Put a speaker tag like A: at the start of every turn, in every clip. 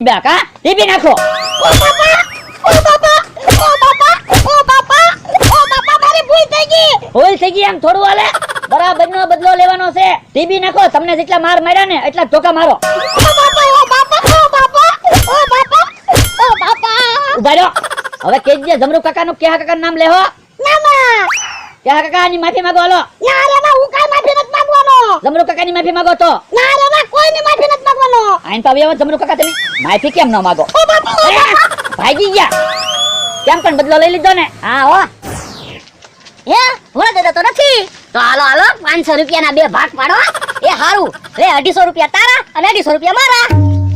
A: બેકા TP નાખો.
B: ઓ બાપા ઓ બાપા ઓ બાપા ઓ બાપા ઓ બાપા મારી ભૂલ થઈ ગઈ.
A: ભૂલ થઈ ગઈ એમ થોડું હાલે. બરાબરનો બદલો લેવાનો છે. ટીપી નાખો. તમને જેટલા માર માર્યા ને એટલા ધોકા મારો.
B: ઓ બાપા ઓ બાપા ઓ બાપા ઓ બાપા ઓ બાપા.
A: ઉભા રહ્યો. હવે કેજે જમરૂ કાકાનું કેહા કાકાનું નામ લેહો.
B: ના
A: કેહા કાકાની માફી માંગો હાલો.
B: ના રે ના હું કાઈ માફી નથી માંગવાનો.
A: જમરૂ કાકાની માફી માંગો તો.
B: ના રે ના કોઈની માફી નથી માંગવાનો.
A: આઈન પાવી આવો જમરૂ કાકા તમે માફી કેમ ન માંગો?
B: ઓ બાપા
A: ભાગી ગયા. કેમ પણ બદલો લઈ લીધો ને? હા હો.
B: હે ભોળા દાદા તો નથી. તો હાલો હાલો 500 રૂપિયાના બે ભાગ પાડો. એ હારું લે 250 રૂપિયા તારા અને 250 રૂપિયા મારા.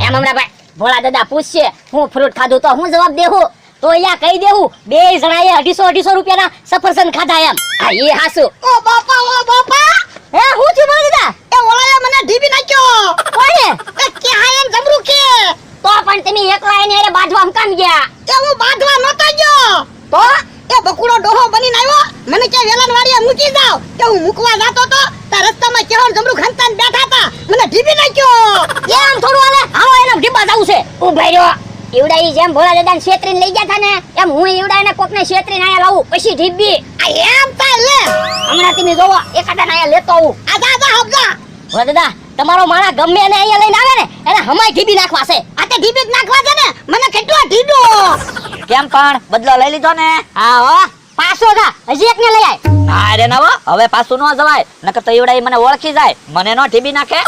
B: એમ હમણાં ભોળા દાદા પૂછશે હું ફ્રૂટ ખાધું તો હું જવાબ દેહું. તો અહીંયા કહી દેવું બે જણાએ 250 રૂપિયાના સફરજન ખાધા એમ. હા એ હાસુ. ઓ બાપા હે હું છું ભોળા દાદા? એ ઓલાએ મને ઢીબી નાખ્યો. કોણે? એ કે હાયન જમરૂ કે. તો પણ તમે એકલા એને રે બાંધવા કામ ગયા. એ હું બાંધવા નતો ગયો. તો એ બકુડો ડોહો બનીને આવ્યો. મને કે વેલણ વાડીએ મૂકી જાવ. કે હું મૂકવા જાતો તો તા રસ્તામાં કેવણ જમરૂ ખંતાન બેઠા હતા. મને ઢીબી નાખ્યો. એમ થોડું હાલે. હાલો એને ઢીબા જાવું છે. ઉભા રહ્યો. ઈવડાઈ જેમ ભોળા દાદાને છેતરીને લઈ ગયા હતા ને એમ હું ઈવડાઈને કોકને છેતરીને આયા લાવું પછી ઢીબી. આ એમ તા લે. હમણાં તમે જોવો એકાદાને આયા લેતો આવું. આજા હબજા. ભોળા દાદા તમારો માણા ગમે એને અહીંયા લઈને આવે ને એને હમાય ઢીબી નાખવા છે. આ તે ઢીબી જ નાખવા છે ને મને કેટલો ઢીબો.
A: કેમ પણ બદલો લઈ લીધો ને?
B: હા હો પાછો જા હજી એકને લઈ આય.
A: ના રે નવો હવે પાછું ન જવાય. નકર તો ઈવડાઈ મને ઓળખી જાય. મને નો ટીબી નાખે.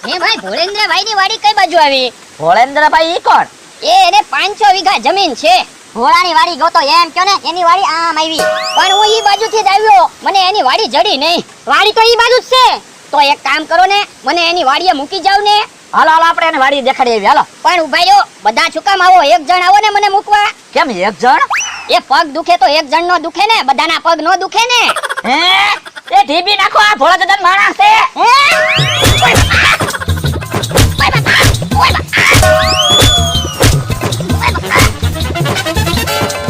B: હે ભાઈ ભોળેન્દ્રભાઈ ની વાડી કઈ બાજુ આવી?
A: ભોળેન્દ્રભાઈ ઈ કોણ?
B: એને 500 વીઘા જમીન છે. ભોળાની વાડી ગોતો એમ કયો ને એની વાડી આમ આવી. પણ હું ઈ બાજુથી જ આવ્યો. મને એની વાડી જડી નહીં. વાડી તો ઈ બાજુ જ છે. તો એક કામ કરો ને મને એની વાડીએ મૂકી જાવ ને.
A: હાલો હાલો આપણે એને વાડી દેખાડી આવી. હાલો.
B: પણ ઉભા રહ્યો બધા છુકામ આવો એક જણ આવો ને મને મૂકવા.
A: કેમ એક જણ?
B: એ પગ દુખે તો એક જણ નો દુખે ને બધાના પગ નો દુખે ને.
A: હે એ ટીબી નાખો. આ ભોળા દાદા માણસ છે.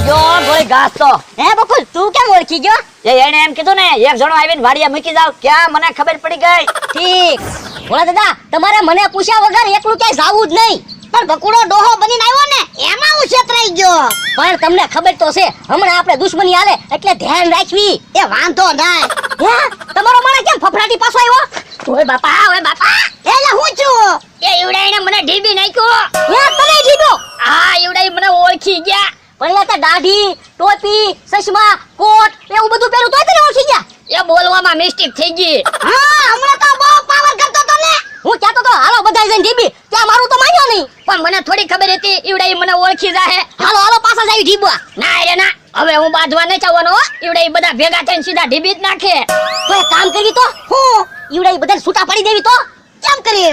A: જો ગોળી ઘાસ તો.
B: હે બકુલ તું કેમ ઓળખી ગયો?
A: એને એમ કીધું ને એક જણો આવીને વાડીએ મૂકી જાવ. ક્યાં મને ખબર પડી ગઈ.
B: ઠીક ભોળા દાદા તમારે મને પૂછ્યા વગર એકલું ક્યાંય જાવું જ નહીં. પણ બકુડો ડોહો બનીને આવ્યો ને એમાં હું છેતરાઈ ગયો. પણ તમને ખબર તો છે હમણાં આપણે દુશ્મની આલે એટલે ધ્યાન રાખવી. એ વાંધો નહીં. હે તમારો માણસ કેમ ફફડાટી પાછો આવ્યો? ઓય બાપા એટલે હું છું. એ ઈવડાઈને મને ઢીબી નાખ્યો. હે તને ઢીબો? હા ઈવડાઈ મને ઓળખી ગયા. પણ તે દાઢી ટોપી ચશ્મા કોટ એવું બધું પહેર્યું તોય તને ઓળખી ગયા. એ બોલવામાં મિસ્ટેક થઈ ગઈ. હા હમણાં તો બહુ પાવર કરતો તો ને. હું કહેતો તો હાલો બધા જઈને ઢીબી ત્યાં મારું તો માન્યો નહીં. પણ મને થોડી ખબર હતી ઈવડાઈ મને ઓળખી જાહે. હાલો પાછા જાવી ઢીબવા. ના રે ના હવે હું બાંધવા ન ચાવવાનો. ઈવડાઈ બધા ભેગા થઈને સીધા ઢીબી જ નાખે. તો એક કામ કરવી તો હું ઈવડાઈ બધાને છૂટા પાડી દેવી તો કેમ કરી?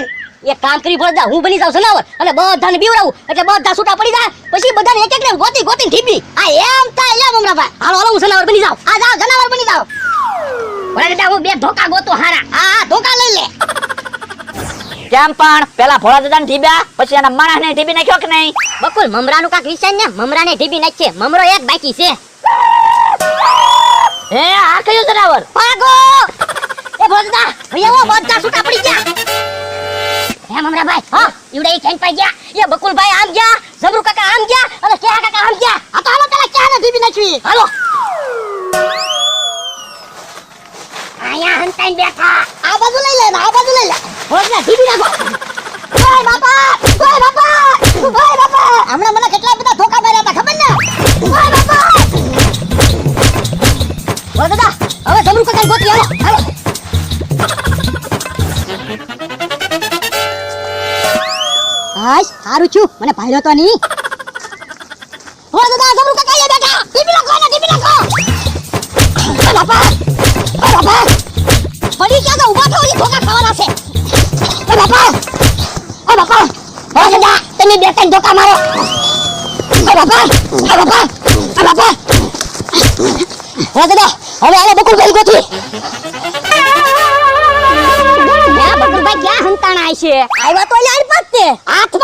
B: એક કામ કરી ભોળા હું બની જાવ જનાવર અને બધાને બીવડાવું એટલે બધા છૂટા પડી જાય. પછી બધાને એક એકને ગોતીને ઢીબી. આ એમ થાય એમ હમણાં હાલો હું જનાવર બની જાવ. આ જાવ જનાવર બની જાવ. ભોળા દાદા હું બે ધોકા ગોતો હારા. હા ધોકા લઈ લે.
A: કેમ પણ પેલા ભોળા દાદાને ઢીબ્યા પછી એના માણસને ઢીબી નાખ્યો કે નહીં?
B: બકુલ મમરાનું કાક વિચાર ને મમરાને ઢીબી નાખીએ. મમરો એક બાકી છે.
A: હે આ કયું જનાવર?
B: ભાગો એ ભોળા દાદા ભૈયા બધા છૂટા પડી ગયા. હે મમરાભાઈ હા ઈવડે કેમ પાઈ ગયા? એ બકુલભાઈ આમ ગયા જમરૂ કાકા આમ ગયા અને કેહા કાકા આમ ગયા. આ તો હાલો પેલા કેહાને ઢીબી નાખવી. હાલો આયા હંતાઈ બેઠા. આ બાજુ લઈ લે આ બાજુ લઈ લે. ભોળા ઢીબી નાખો. ઓય બાપા હમણાં મને કેટલા બધા ધોકા માર્યા હતા ખબર ને? ઓય બાપા ભોળા દાદા હવે જમરૂ કાકા ગોતી હાલો. હાશ હારું છું મને ભાળ્યો તો નહીં. ભોળા દાદા જમરૂ કાકા અહીંયા બેઠા. ઢીબી નાખો ઓય બાપા પડી ગયા તો ઊભા થો. એ ધોકા ખાવાના છે. ઓય બાપા ભોળા દાદા તમે બે ત્રણ ધોકા મારો. ઓય બાપા